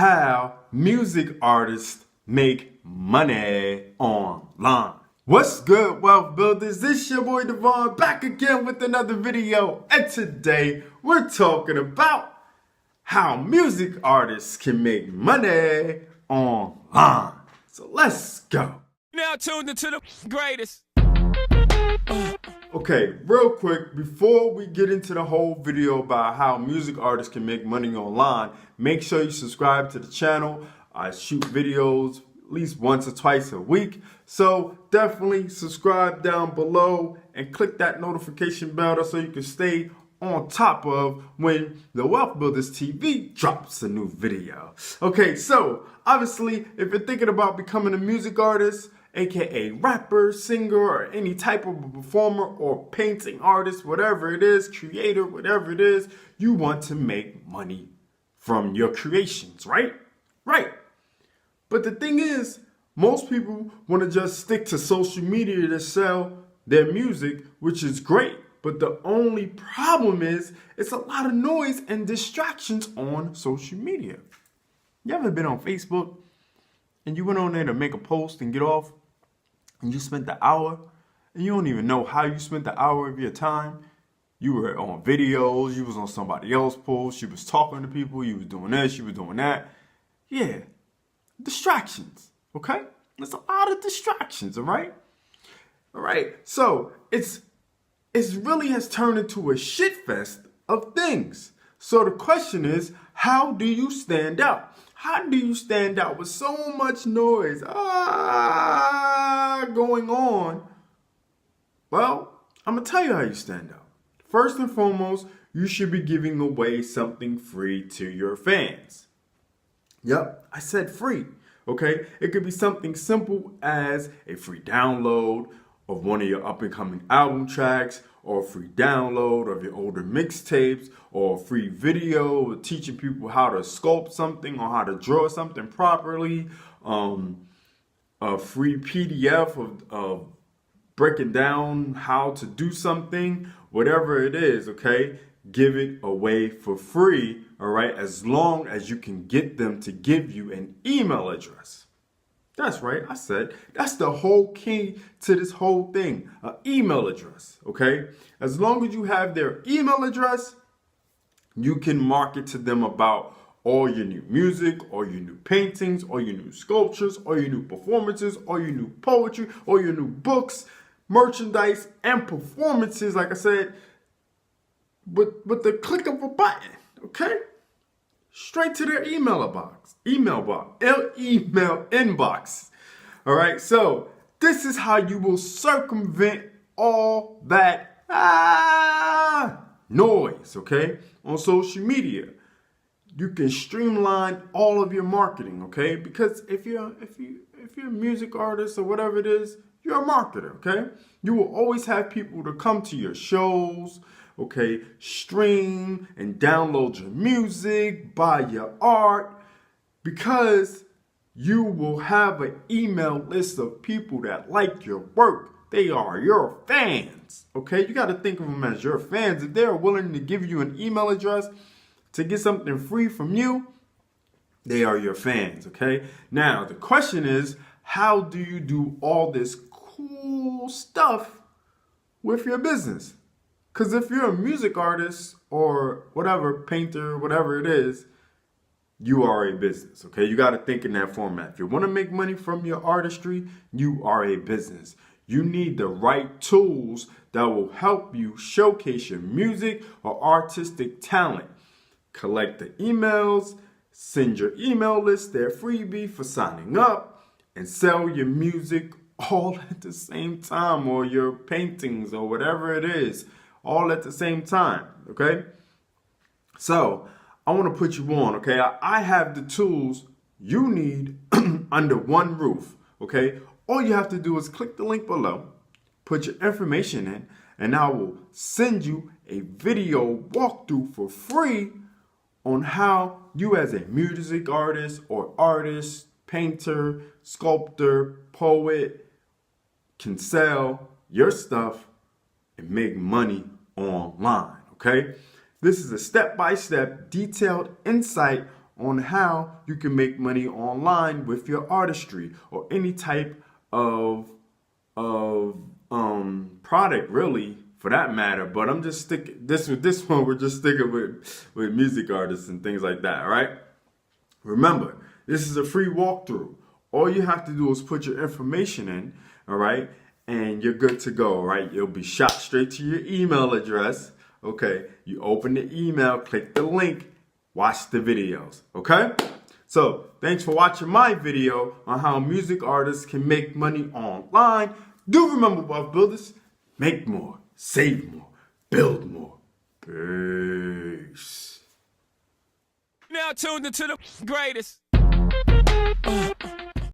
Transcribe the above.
how music artists make money online. What's good, Wealth Builders? This your boy DeVaughn back again with another video, and today we're talking about how music artists can make money online. So let's go. Now tuned into the greatest. Okay, real quick, before we get into the whole video about how music artists can make money online, make sure you subscribe to the channel. I shoot videos at least once or twice a week, so definitely subscribe down below and click that notification bell so you can stay on top of when the Wealthbuilderz TV drops a new video. Okay, so obviously, if you're thinking about becoming a music artist, aka rapper, singer, or any type of a performer or painting artist, whatever it is, creator, whatever it is, you want to make money from your creations, right? Right. But the thing is, most people want to just stick to social media to sell their music, which is great. But the only problem is, it's a lot of noise and distractions on social media. You ever been on Facebook and you went on there to make a post and get off, and you spent the hour, and you don't even know how you spent the hour of your time? You were on videos, you was on somebody else's post, you was talking to people, you was doing this, you was doing that. Yeah, distractions, okay? There's a lot of distractions, all right? All right, so it really has turned into a shit fest of things. So the question is, how do you stand out? How do you stand out with so much noise going on? Well, I'm going to tell you how you stand out. First and foremost, you should be giving away something free to your fans. Yep, I said free, okay? It could be something simple as a free download of one of your up-and-coming album tracks, or a free download of your older mixtapes, or a free video teaching people how to sculpt something or how to draw something properly, a free PDF of breaking down how to do something, whatever it is, okay? Give it away for free, all right, as long as you can get them to give you an email address. That's right, I said that's the whole key to this whole thing, an email address, okay? As long as you have their email address, you can market to them about all your new music, or your new paintings, or your new sculptures, or your new performances, or your new poetry, or your new books, merchandise, and performances, like I said, with the click of a button, okay? Straight to their email inbox. All right, so this is how you will circumvent all that noise, okay, on social media. You can streamline all of your marketing, okay? Because if you're a music artist or whatever it is, you're a marketer, okay? You will always have people to come to your shows, okay, stream and download your music, buy your art, because you will have an email list of people that like your work. They are your fans, okay? You got to think of them as your fans. If they're willing to give you an email address to get something free from you, they are your fans, okay? Now, the question is, how do you do all this cool stuff with your business? Because if you're a music artist or whatever, painter, whatever it is, you are a business, okay? You got to think in that format. If you want to make money from your artistry, you are a business. You need the right tools that will help you showcase your music or artistic talent. Collect the emails, send your email list their freebie for signing up, and sell your music all at the same time, or your paintings or whatever it is, all at the same time, okay? So I want to put you on, okay? I have the tools you need under one roof, okay? All you have to do is click the link below, put your information in, and I will send you a video walkthrough for free on how you as a music artist or artist, painter, sculptor, poet can sell your stuff and make money online, okay? This is a step-by-step detailed insight on how you can make money online with your artistry or any type of product, really, for that matter. But I'm just sticking this one. We're just sticking with music artists and things like that. All right. Remember, this is a free walkthrough. All you have to do is put your information in. All right, and you're good to go. All right, you'll be shot straight to your email address. Okay, you open the email, click the link, watch the videos. Okay. So thanks for watching my video on how music artists can make money online. Do remember, Wealth Builders, make more, save more, build more. Peace. Now tuned into the greatest.